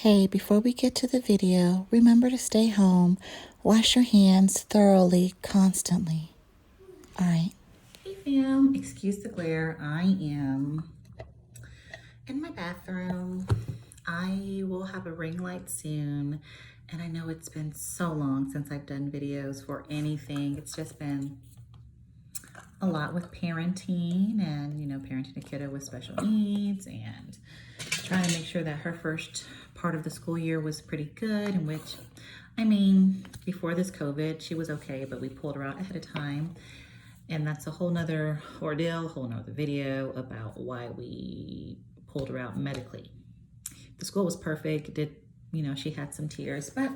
Hey, before we get to the video, remember to stay home, wash your hands thoroughly, constantly. All right. Hey fam, excuse the glare. I am in my bathroom. I will have a ring light soon, and I know it's been so long since I've done videos for anything. It's just been a lot with parenting and, parenting a kiddo with special needs and trying to make sure that her first part of the school year was pretty good, in which, before this COVID, she was okay, but we pulled her out ahead of time. And that's a whole nother ordeal, whole nother video about why we pulled her out medically. The school was perfect. She had some tears, but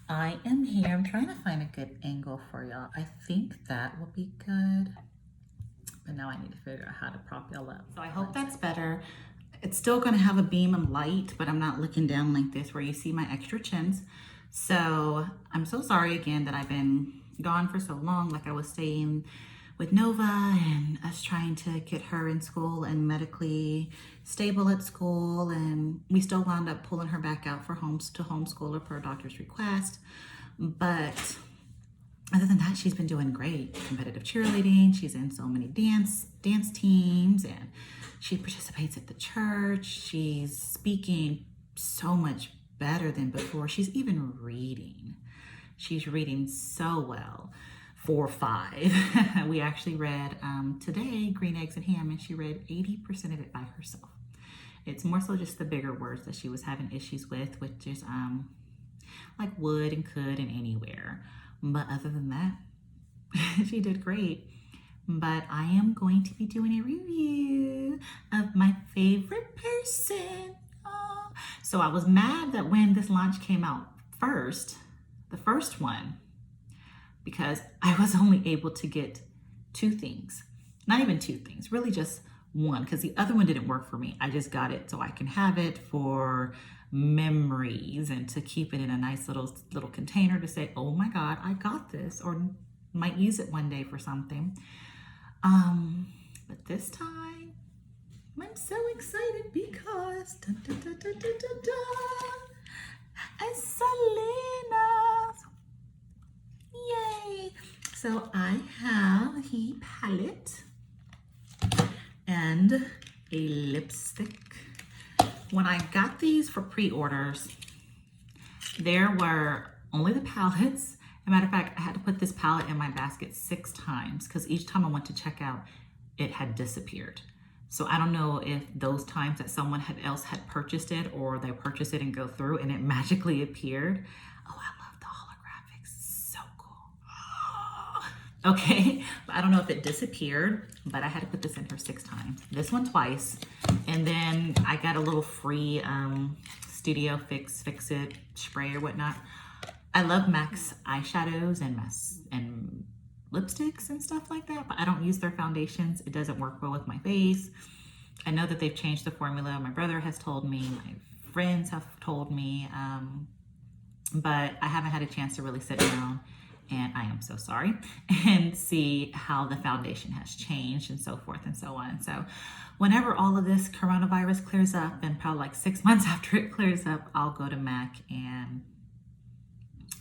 I am here. I'm trying to find a good angle for y'all. I think that will be good. But now I need to figure out how to prop y'all up. So I hope that's better. It's still gonna have a beam of light, but I'm not looking down like this where you see my extra chins. So I'm so sorry again that I've been gone for so long. Like I was staying with Nova and us trying to get her in school and medically stable at school, and we still wound up pulling her back out for homeschool her per doctor's request. But other than that, she's been doing great. Competitive cheerleading, she's in so many dance teams, and she participates at the church. She's speaking so much better than before. She's even reading. She's reading so well. 4 or 5. We actually read today Green Eggs and Ham, and she read 80% of it by herself. It's more so just the bigger words that she was having issues with, which is like would and could and anywhere. But other than that, she did great. But I am going to be doing a review of my favorite person. Oh. So I was mad that when this launch came out first, the first one, because I was only able to get 2 things. Not even 2 things, really just one, because the other one didn't work for me. I just got it so I can have it for memories and to keep it in a nice little container to say, oh my God, I got this, or might use it one day for something. But this time, I'm so excited because it's Selena. Yay! So I have a palette and a lipstick. When I got these for pre-orders, there were only the palettes. As a matter of fact, I had to put this palette in my basket 6 times because each time I went to check out, it had disappeared. So I don't know if those times that someone else had purchased it, or they purchased it and go through and it magically appeared. Oh, I love the holographics. So cool. Okay, I don't know if it disappeared, but I had to put this in her 6 times. This one twice. And then I got a little free Studio Fix It spray or whatnot. I love MAC's eyeshadows and lipsticks and stuff like that, but I don't use their foundations. It doesn't work well with my face. I know that they've changed the formula. My brother has told me, my friends have told me, but I haven't had a chance to really sit down, and I am so sorry, and see how the foundation has changed and so forth and so on. So whenever all of this coronavirus clears up, and probably like 6 months after it clears up, I'll go to MAC and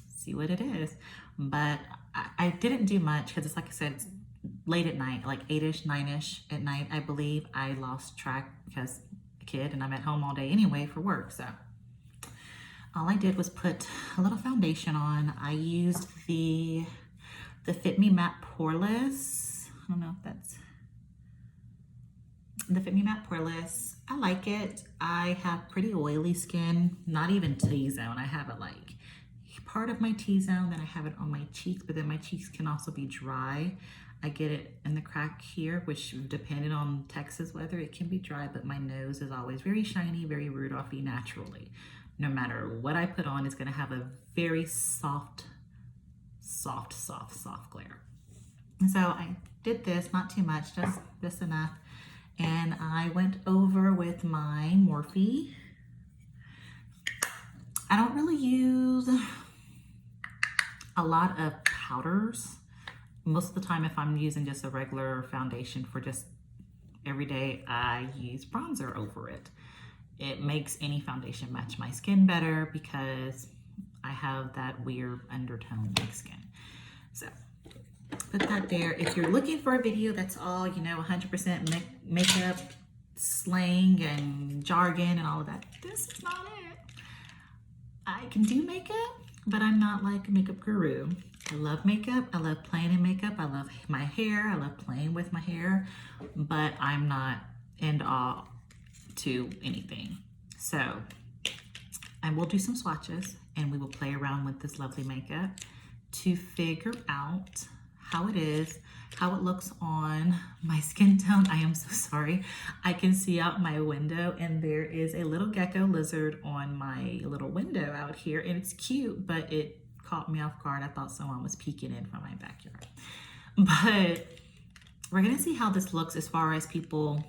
see what it is. But I didn't do much because it's like I said, it's late at night, like 8-ish, 9-ish at night, I believe. I lost track because a kid, and I'm at home all day anyway for work. So all I did was put a little foundation on. I used the Fit Me Matte Poreless. I don't know if that's the Fit Me Matte Poreless. I like it. I have pretty oily skin, not even T-zone. I have it like part of my T-zone, then I have it on my cheeks, but then my cheeks can also be dry. I get it in the crack here, which depending on Texas weather, it can be dry, but my nose is always very shiny, very Rudolphy naturally. No matter what I put on, it's gonna have a very soft glare. And so I did this, not too much, just enough. And I went over with my Morphe. I don't really use a lot of powders. Most of the time, if I'm using just a regular foundation for just every day, I use bronzer over it. it makes any foundation match my skin better because I have that weird undertone like skin. So put that there. If you're looking for a video that's all, you know, 100% makeup slang and jargon and all of that, this is not it. I can do makeup, but I'm not like a makeup guru. I love makeup. I love playing in makeup. I love my hair. I love playing with my hair, but I'm not end all to anything. So I will do some swatches and we will play around with this lovely makeup to figure out how it is, how it looks on my skin tone. I am so sorry. I can see out my window and there is a little gecko lizard on my little window out here, and it's cute, but it caught me off guard. I thought someone was peeking in from my backyard. But we're gonna see how this looks as far as people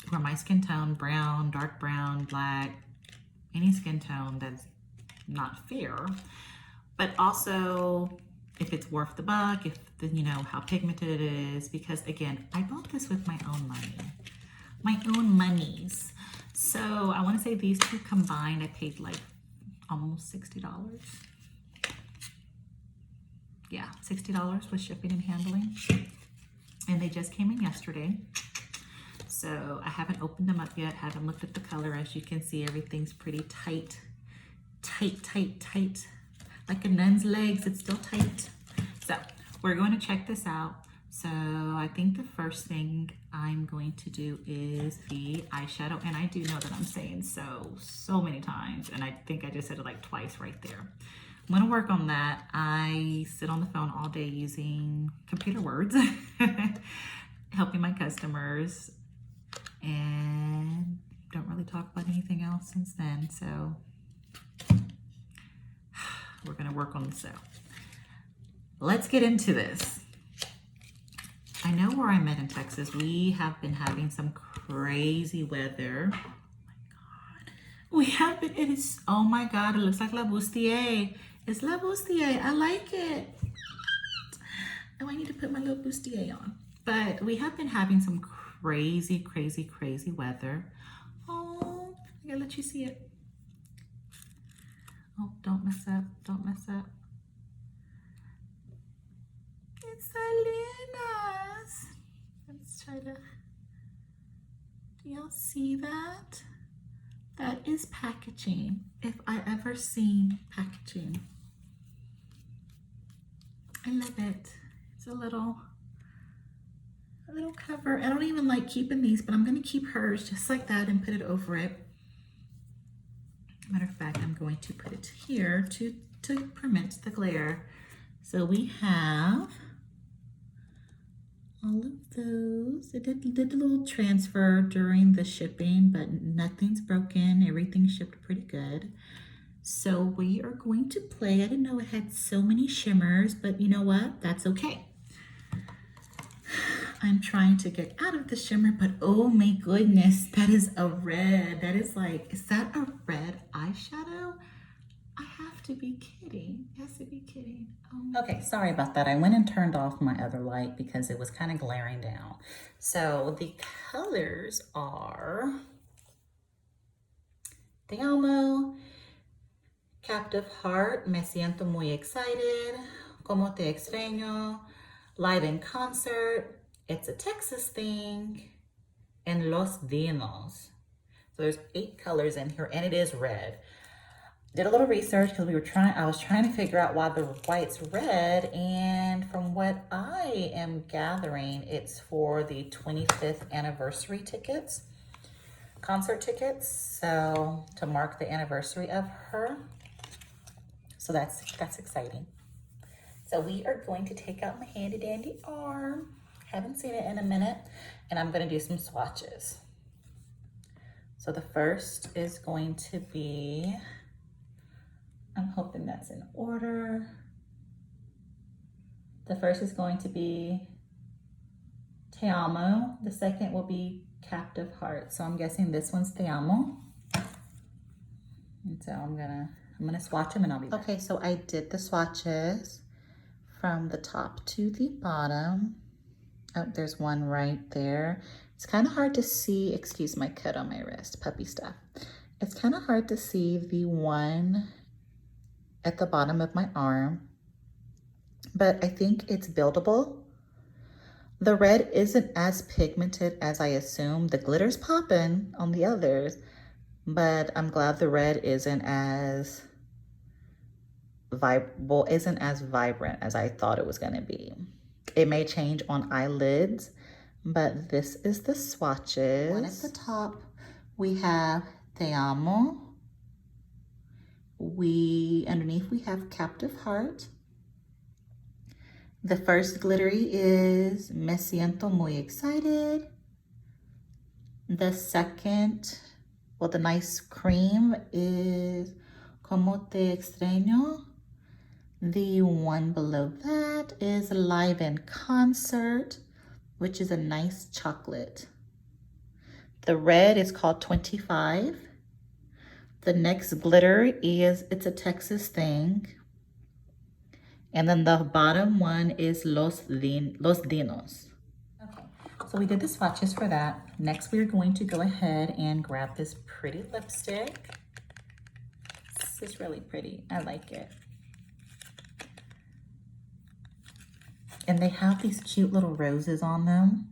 who are my skin tone, brown, dark brown, black, any skin tone that's not fair, but also if it's worth the buck, if the, you know, how pigmented it is, because again, I bought this with my own money, my own monies. So I want to say these two combined, I paid like almost $60. Yeah, $60 with shipping and handling. And they just came in yesterday. So I haven't opened them up yet, haven't looked at the color. As you can see, everything's pretty tight, tight. Like a nun's legs, it's still tight. So we're going to check this out. So I think the first thing I'm going to do is the eyeshadow. And I do know that I'm saying so many times. And I think I just said it like twice right there. I'm gonna work on that. I sit on the phone all day using computer words, helping my customers, and don't really talk about anything else since then. So we're gonna work on this out. Let's get into this. I know where I'm at in Texas, we have been having some crazy weather. Oh my God. We have been, it is, oh my God, it looks like La Bustier. It's La Bustier, I like it. Oh, I need to put my little bustier on. But we have been having some crazy weather. Oh, I gotta let you see it. Oh, don't mess up, don't mess up. It's Selena's. Let's try to, do y'all see that? That is packaging, if I ever seen packaging. I love it. It's a little cover. I don't even like keeping these, but I'm gonna keep hers just like that and put it over it. Matter of fact, I'm going to put it here to prevent the glare. So we have all of those. It did a little transfer during the shipping, but nothing's broken. Everything shipped pretty good. So we are going to play. I didn't know it had so many shimmers, but you know what? That's okay. I'm trying to get out of the shimmer, but oh my goodness, that is a red. That is like, is that a red eyeshadow? I have to be kidding. It has to be kidding. Oh. Okay, sorry about that. I went and turned off my other light because it was kind of glaring down. So the colors are Te Amo, Captive Heart, Me Siento Muy Excited, Como Te Extraño, Live in Concert, It's a Texas Thing, and Los Dinos. So there's 8 colors in here, and it is red. Did a little research because I was trying to figure out why it's red, and from what I am gathering, it's for the 25th anniversary tickets, concert tickets, so to mark the anniversary of her. So that's exciting. So we are going to take out my handy dandy arm. Haven't seen it in a minute, and I'm going to do some swatches. So the first is going to be, I'm hoping that's in order. The first is going to be Te Amo. The second will be Captive Heart. So I'm guessing this one's Te Amo. And so I'm gonna swatch them and I'll be back. Okay, so I did the swatches from the top to the bottom. Oh, there's one right there. It's kind of hard to see, excuse my cut on my wrist, puppy stuff. It's kind of hard to see the one at the bottom of my arm, but I think it's buildable. The red isn't as pigmented as I assumed. The glitter's popping on the others, but I'm glad the red isn't as vibrant as I thought it was gonna be. It may change on eyelids, but this is the swatches. One at the top, we have Te Amo. Underneath we have Captive Heart. The first glittery is Me Siento Muy Excited. The second, well, the nice cream is Como Te Extraño. The one below that is Live in Concert, which is a nice chocolate. The red is called 25. The next glitter is It's a Texas Thing. And then the bottom one is Los Dinos. Okay, so we did the swatches for that. Next, we're going to go ahead and grab this pretty lipstick. This is really pretty. I like it. And they have these cute little roses on them.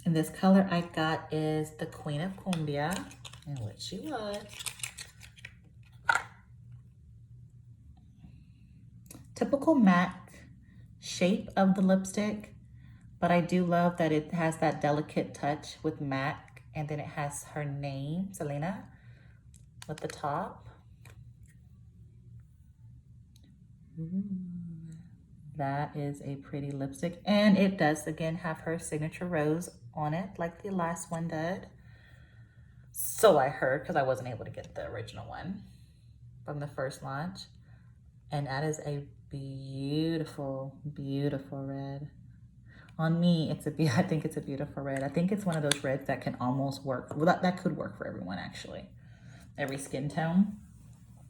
And this color I got is the Queen of Cumbia, and what she was. Typical MAC shape of the lipstick, but I do love that it has that delicate touch with MAC, and then it has her name, Selena, with the top. Ooh, that is a pretty lipstick, and it does again have her signature rose on it like the last one did. So I heard, because I wasn't able to get the original one from the first launch. And that is a beautiful, beautiful red. On me, I think it's a beautiful red. I think it's one of those reds that can almost work. Well, that could work for everyone, actually. Every skin tone.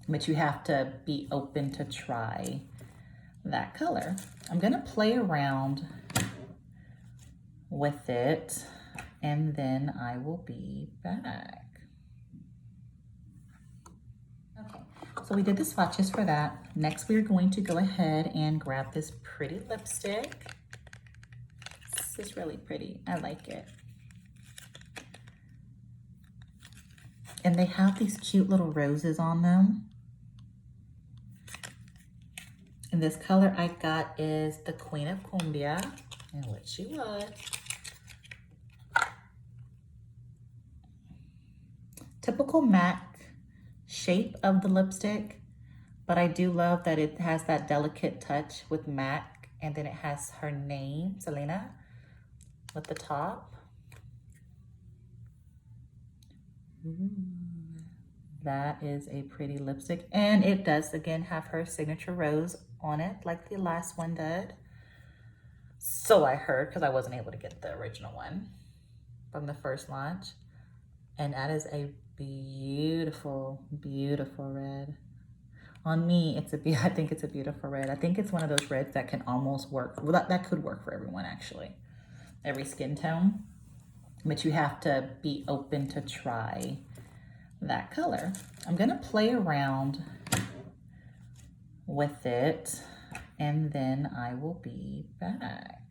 But you have to be open to try that color. I'm going to play around with it, and then I will be back. Okay, so we did the swatches for that. Next, we're going to go ahead and grab this pretty lipstick. This is really pretty. I like it. And they have these cute little roses on them. And this color I got is the Queen of Cumbia, and what she was. Typical MAC shape of the lipstick, but I do love that it has that delicate touch with MAC, and then it has her name, Selena, with the top. Ooh, that is a pretty lipstick, and it does again have her signature rose on it like the last one did. So I heard, because I wasn't able to get the original one from the first launch. And that is a beautiful, beautiful red. On me, I think it's a beautiful red. I think it's one of those reds that can almost work. Well, that could work for everyone, actually. Every skin tone. But you have to be open to try that color. I'm going to play around with it, and then I will be back.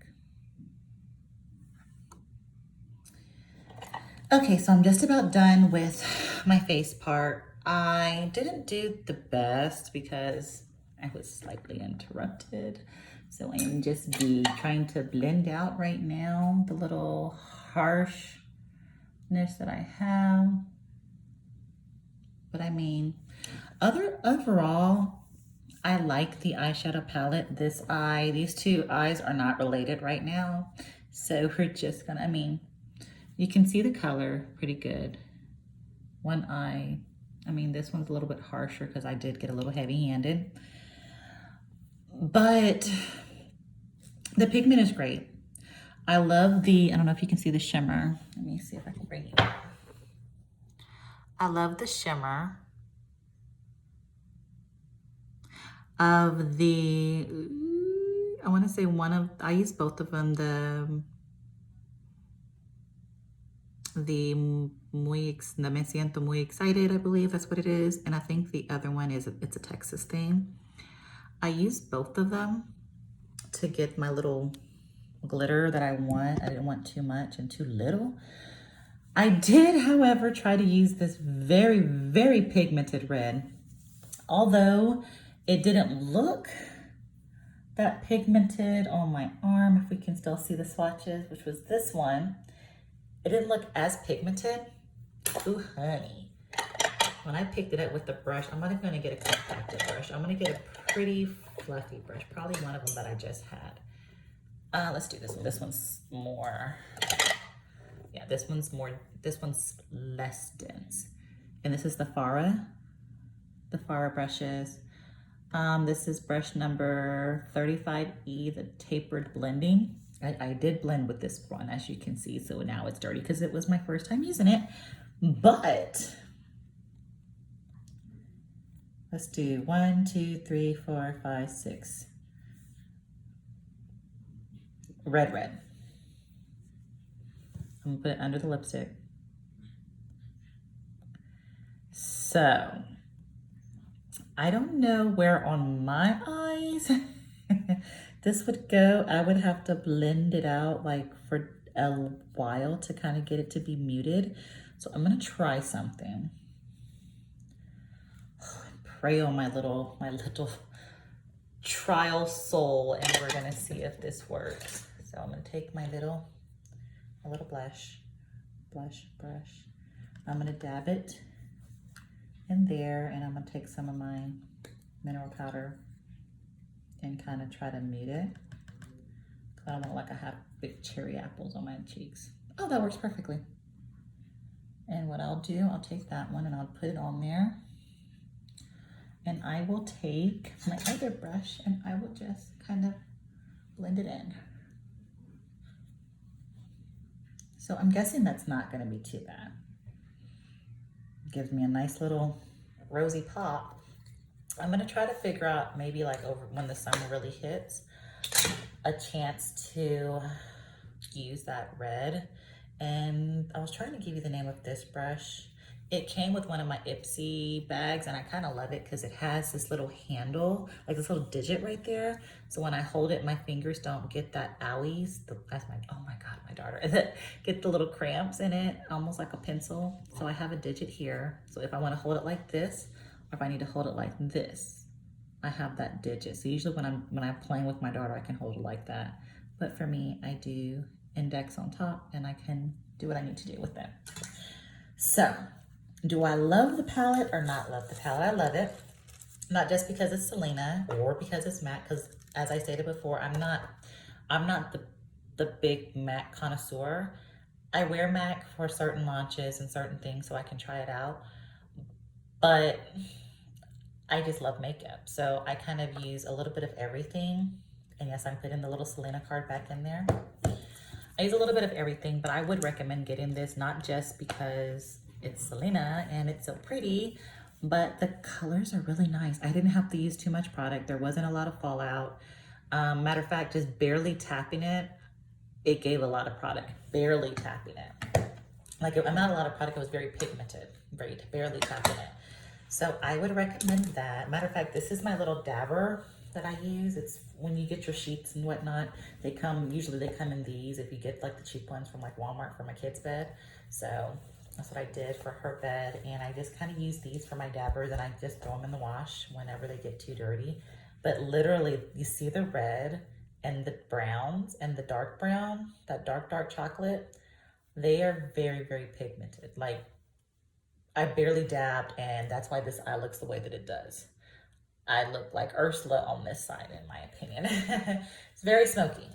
Okay, so I'm just about done with my face part. I didn't do the best because I was slightly interrupted. So I'm just trying to blend out right now the little harshness that I have. But I mean, overall, I like the eyeshadow palette. These two eyes are not related right now. So we're just gonna, you can see the color pretty good. One eye, this one's a little bit harsher because I did get a little heavy-handed. But the pigment is great. I love I don't know if you can see the shimmer. Let me see if I can bring you up. I love the shimmer of I want to say I use both of them, the the Me Siento Muy Excited, I believe that's what it is. And I think the other one is, it's a Texas theme. I used both of them to get my little glitter that I want. I didn't want too much and too little. I did, however, try to use this very, very pigmented red. Although it didn't look that pigmented on my arm, if we can still see the swatches, which was this one. It didn't look as pigmented. Ooh, honey. When I picked it up with the brush, I'm not going to get a compacted brush. I'm going to get a pretty fluffy brush, probably one of them that I just had. Let's do this one. This one's more, yeah, this one's less dense. And this is the Farah brushes. This is brush number 35E, the tapered blending. I did blend with this one, as you can see, so now it's dirty because it was my first time using it. But let's do 1, 2, 3, 4, 5, 6. Red. I'm gonna put it under the lipstick. So, I don't know where on my eyes this would go. I would have to blend it out like for a while to kind of get it to be muted. So I'm gonna try something. Pray on my little trial soul, and we're gonna see if this works. So I'm gonna take my little blush brush. I'm gonna dab it in there, and I'm gonna take some of my mineral powder and kind of try to mute it. I don't want like I have big cherry apples on my cheeks. Oh, that works perfectly. And what I'll do, I'll take that one and I'll put it on there. And I will take my other brush and I will just kind of blend it in. So I'm guessing that's not going to be too bad. Gives me a nice little rosy pop. I'm going to try to figure out maybe like over when the summer really hits, a chance to use that red. And I was trying to give you the name of this brush. It came with one of my Ipsy bags, and I kind of love it because it has this little handle, like this little digit right there. So when I hold it, my fingers don't get that owies. That's my, oh my God, my daughter. Get the little cramps in it, almost like a pencil. So I have a digit here. So if I want to hold it like this, or if I need to hold it like this, I have that digit. So usually when I'm playing with my daughter, I can hold it like that. But for me, I do index on top, and I can do what I need to do with that. So, do I love the palette or not love the palette? I love it. Not just because it's Selena or because it's MAC, because as I stated before, I'm not the big MAC connoisseur. I wear MAC for certain launches and certain things so I can try it out. But I just love makeup. So I kind of use a little bit of everything. And yes, I'm putting the little Selena card back in there. I use a little bit of everything, but I would recommend getting this, not just because it's Selena and it's so pretty, but the colors are really nice. I didn't have to use too much product. There wasn't a lot of fallout. Matter of fact, just barely tapping it, it gave a lot of product. Barely tapping it. Like, I'm not a lot of product, it was very pigmented, barely tapping it. So I would recommend that. Matter of fact, this is my little dabber that I use. It's when you get your sheets and whatnot, usually they come in these, if you get like the cheap ones from like Walmart for my kid's bed. So that's what I did for her bed. And I just kind of use these for my dabbers, and I just throw them in the wash whenever they get too dirty. But literally, you see the red and the browns and the dark brown, that dark chocolate, they are very, very pigmented. Like, I barely dabbed, and that's why this eye looks the way that it does. I look like Ursula on this side, in my opinion. It's very smoky.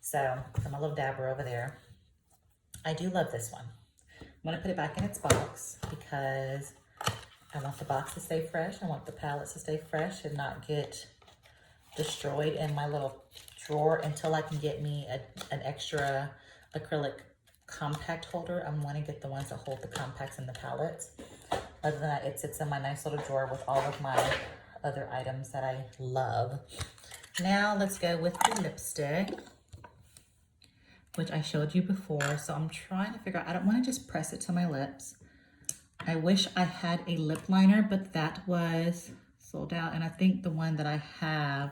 So, my little dabber over there. I do love this one. I'm going to put it back in its box because I want the box to stay fresh. I want the palettes to stay fresh and not get destroyed in my little drawer until I can get me an extra acrylic compact holder. I'm going to get the ones that hold the compacts and the palettes. Other than that, it sits in my nice little drawer with all of my other items that I love. Now let's go with the lipstick. which I showed you before. So I'm trying to figure out, I don't want to just press it to my lips. I wish I had a lip liner, but that was sold out. And I think the one that I have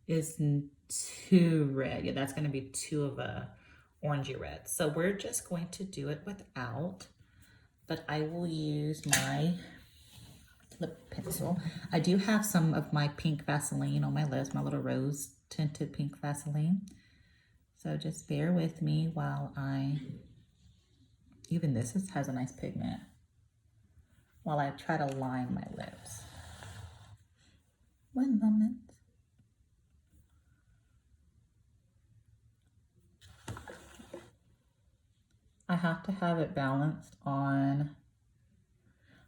is too red. Yeah, that's going to be too of a orangey red. So we're just going to do it without, but I will use my lip pencil. I do have some of my pink Vaseline on my lips, my little rose tinted pink Vaseline. So just bear with me while even this has a nice pigment, while I try to line my lips. One moment. I have to have it balanced on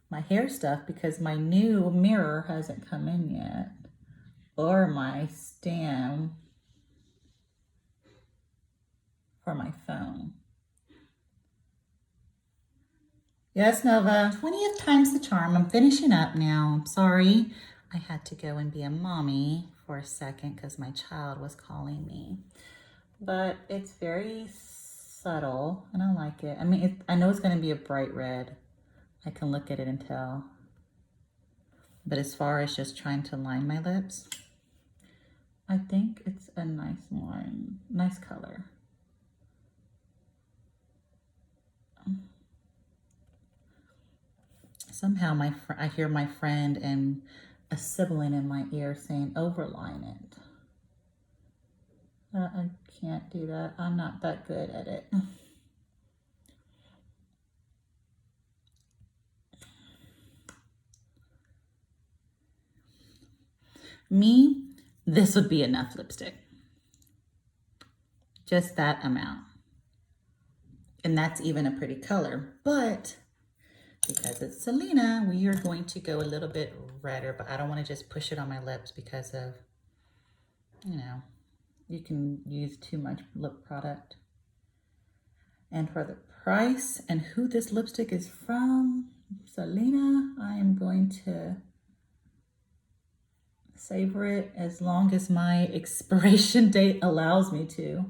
my hair stuff because my new mirror hasn't come in yet, or my stand for my phone. Yes, Nova. 20th time's the charm. I'm finishing up now. I'm sorry. I had to go and be a mommy for a second because my child was calling me. But it's very subtle and I like it. I mean, I know it's going to be a bright red. I can look at it and tell. But as far as just trying to line my lips, I think it's a nice line, nice color. Somehow I hear my friend and a sibling in my ear saying, overline it. I can't do that. I'm not that good at it. Me, this would be enough lipstick. Just that amount. And that's even a pretty color. But because it's Selena, we are going to go a little bit redder, but I don't want to just push it on my lips because of, you know, you can use too much lip product. And for the price and who this lipstick is from, Selena, I am going to savor it as long as my expiration date allows me to.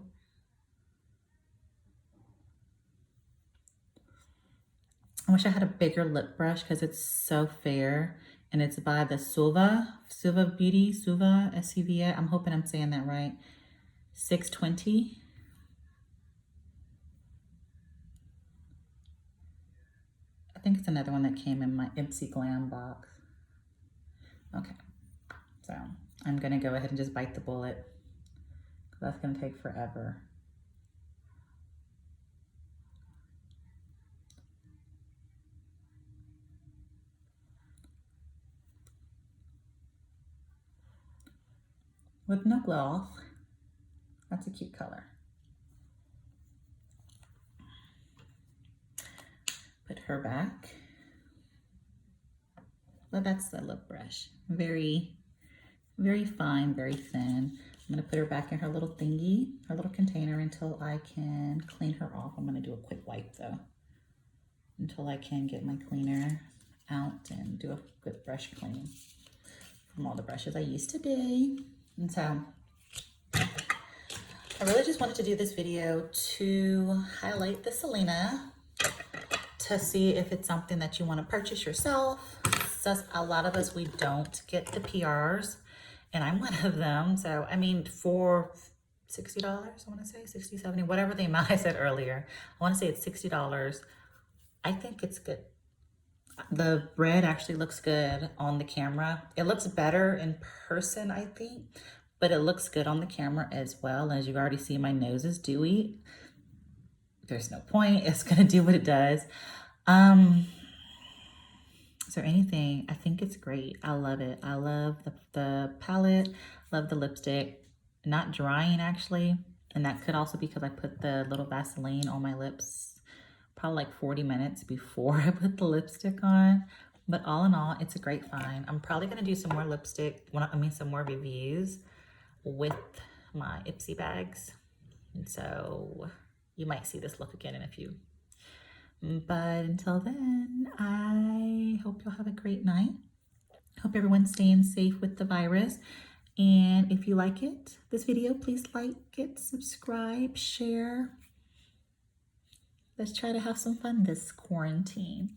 I wish I had a bigger lip brush because it's so fair, and it's by the Suva Beauty, Suva, S-U-V-A. I'm hoping I'm saying that right. 620. I think it's another one that came in my Ipsy Glam box. Okay, so I'm gonna go ahead and just bite the bullet. That's gonna take forever. With no gloss. That's a cute color. Put her back. Well, that's the lip brush. Very, very fine, very thin. I'm gonna put her back in her little thingy, her little container until I can clean her off. I'm gonna do a quick wipe though, until I can get my cleaner out and do a good brush clean from all the brushes I used today. And so I really just wanted to do this video to highlight the Selena, to see if it's something that you want to purchase yourself. So a lot of us, we don't get the PRs, and I'm one of them. So, I mean, for $60, I want to say 60, 70, whatever the amount I said earlier, I want to say it's $60. I think it's good. The red actually looks good on the camera. It looks better in person, I think, but it looks good on the camera as well. As you already see, my nose is dewy. There's no point. It's going to do what it does. Is there anything? I think it's great. I love it. I love the palette. Love the lipstick. Not drying, actually. And that could also be because I put the little Vaseline on my lips probably like 40 minutes before I put the lipstick on. But all in all, it's a great find. I'm probably going to do some more lipstick, some more reviews with my Ipsy bags. And so you might see this look again in a few. But until then, I hope you'll have a great night. Hope everyone's staying safe with the virus. And if you like this video, please like it, subscribe, share. Let's try to have some fun this quarantine.